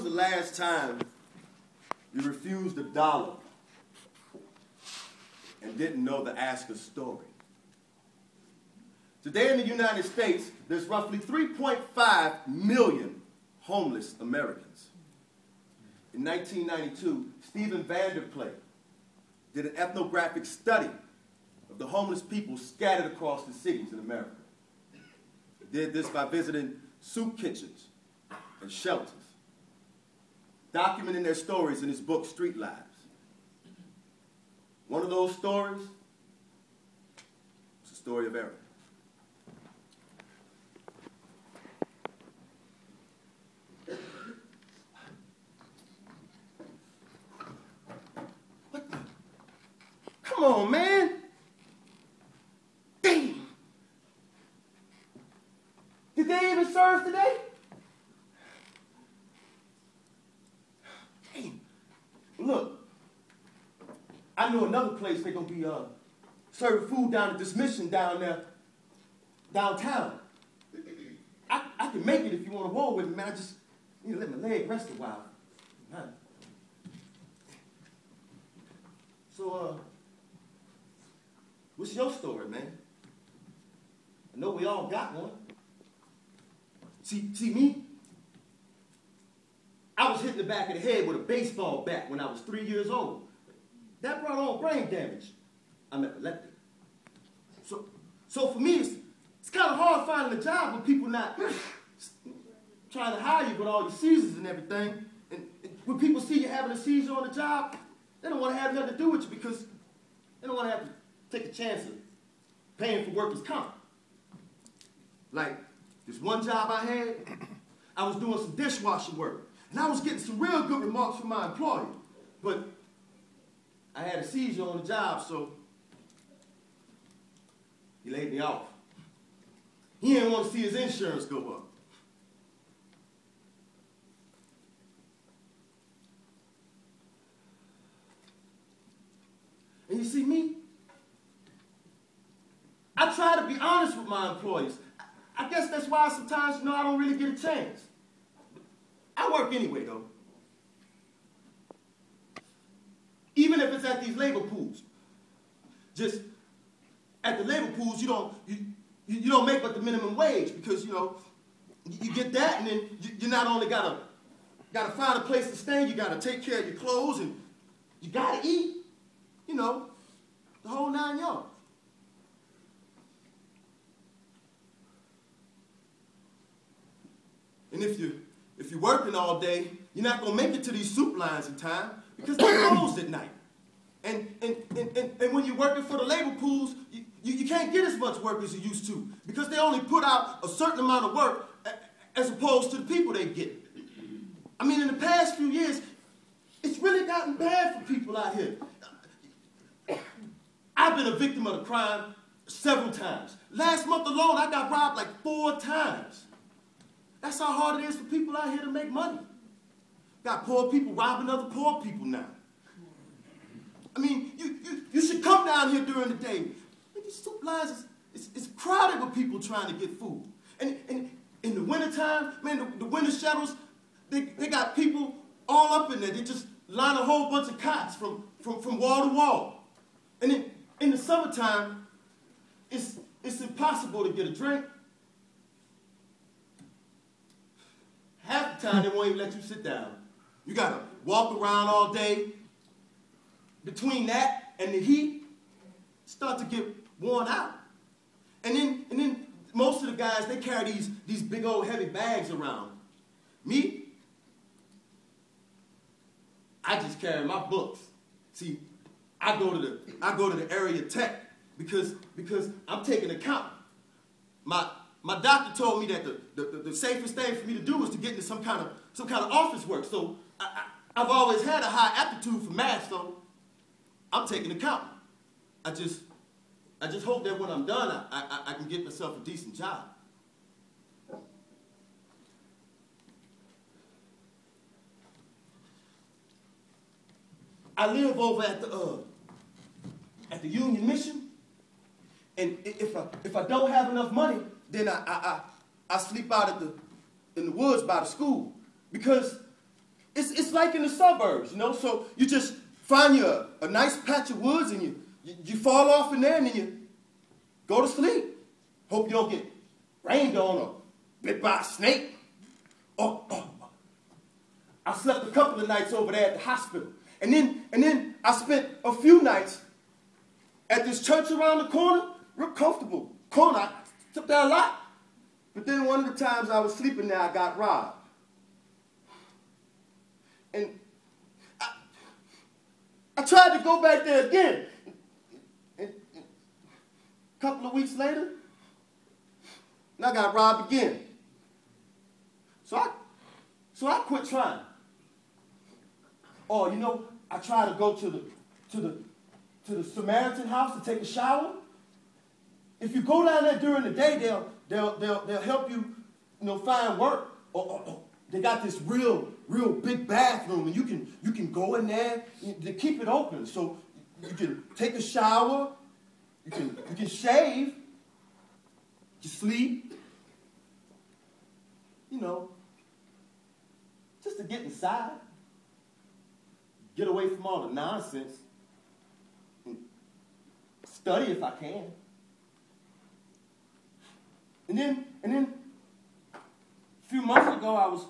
was the last time you refused $1 and didn't know the asker's story? Today in the United States, there's roughly 3.5 million homeless Americans. In 1992, Stephen Vanderplay did an ethnographic study of the homeless people scattered across the cities in America. He did this by visiting soup kitchens and shelters, documenting their stories in his book, Street Lives. One of those stories was the story of Eric. What the? Come on, man. Damn. Did they even serve today? Look, I know another place they're going to be serving food down at this mission down there, downtown. I can make it if you want to roll with me, man. I just need to let my leg rest a while. So, what's your story, man? I know we all got one. See me? I was hit in the back of the head with a baseball bat when I was 3 years old. That brought on brain damage. I'm epileptic. So for me, it's kind of hard finding a job with people not trying to hire you with all your seizures and everything. And when people see you having a seizure on the job, they don't want to have nothing to do with you because they don't want to have to take a chance of paying for workers' comp. Like this one job I had, I was doing some dishwasher work. And I was getting some real good remarks from my employer. But I had a seizure on the job, so he laid me off. He didn't want to see his insurance go up. And you see me? I try to be honest with my employees. I guess that's why sometimes, I don't really get a chance. I work anyway, though. Even if it's at these labor pools. Just at the labor pools, you don't make but the minimum wage because, you get that and then you not only gotta find a place to stay, you gotta take care of your clothes and you gotta eat, the whole 9 yards. And if you're working all day, you're not going to make it to these soup lines in time because they're closed at night. And when you're working for the labor pools, you can't get as much work as you used to because they only put out a certain amount of work as opposed to the people they get. I mean, in the past few years, it's really gotten bad for people out here. I've been a victim of the crime several times. Last month alone, I got robbed like 4 times. That's how hard it is for people out here to make money. Got poor people robbing other poor people now. I mean, you should come down here during the day. These soup lines is crowded with people trying to get food. And in the wintertime, man, the winter shuttles, they got people all up in there. They just line a whole bunch of cots from wall to wall. And then in the summertime, it's impossible to get a drink. Half the time, they won't even let you sit down. You got to walk around all day. Between that and the heat, start to get worn out. And then most of the guys, they carry these big old heavy bags around. Me, I just carry my books. See, I go to the area tech because I'm taking account. My doctor told me that the safest thing for me to do is to get into some kind of office work. So I've always had a high aptitude for math, so I'm taking account. I just hope that when I'm done, I can get myself a decent job. I live over at the Union Mission, and if I don't have enough money, then I sleep out in the woods by the school because it's like in the suburbs, you know? So you just find you a nice patch of woods and you fall off in there and then you go to sleep. Hope you don't get rained on or bit by a snake. I slept a couple of nights over there at the hospital. And then I spent a few nights at this church around the corner, real comfortable corner. I took that a lot. But then one of the times I was sleeping there, I got robbed. And I tried to go back there again. And a couple of weeks later, and I got robbed again. So I quit trying. Or, you know, I tried to go to the Samaritan house to take a shower. If you go down there during the day, they'll help you, you know, find work. Or they got this real big bathroom, and you can go in there. They keep it open, so you can take a shower, you can shave, you sleep, you know, just to get inside, get away from all the nonsense, and study if I can. And then a few months ago, I was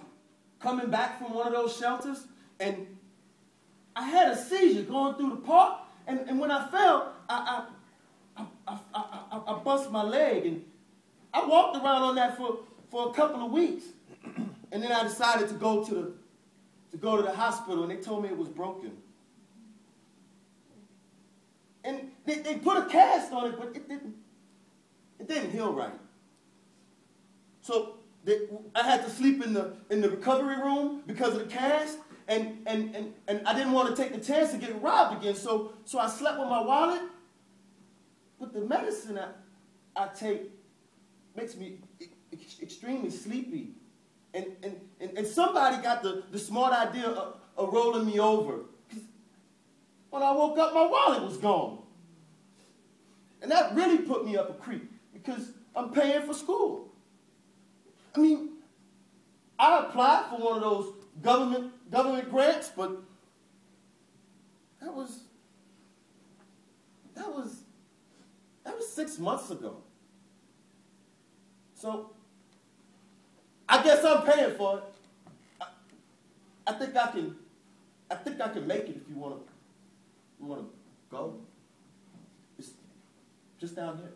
coming back from one of those shelters, and I had a seizure going through the park, and when I fell, I bust my leg, and I walked around on that for a couple of weeks, and then I decided to go to the hospital, and they told me it was broken. And they put a cast on it, but it didn't heal right. So I had to sleep in the recovery room because of the cast, and I didn't want to take the chance to get robbed again. So I slept with my wallet, but the medicine I take makes me extremely sleepy. And somebody got the smart idea of rolling me over. When I woke up, my wallet was gone. And that really put me up a creek because I'm paying for school. I mean, I applied for one of those government grants, but that was 6 months ago. So I guess I'm paying for it. I think I can make it if you want to go. It's just down here.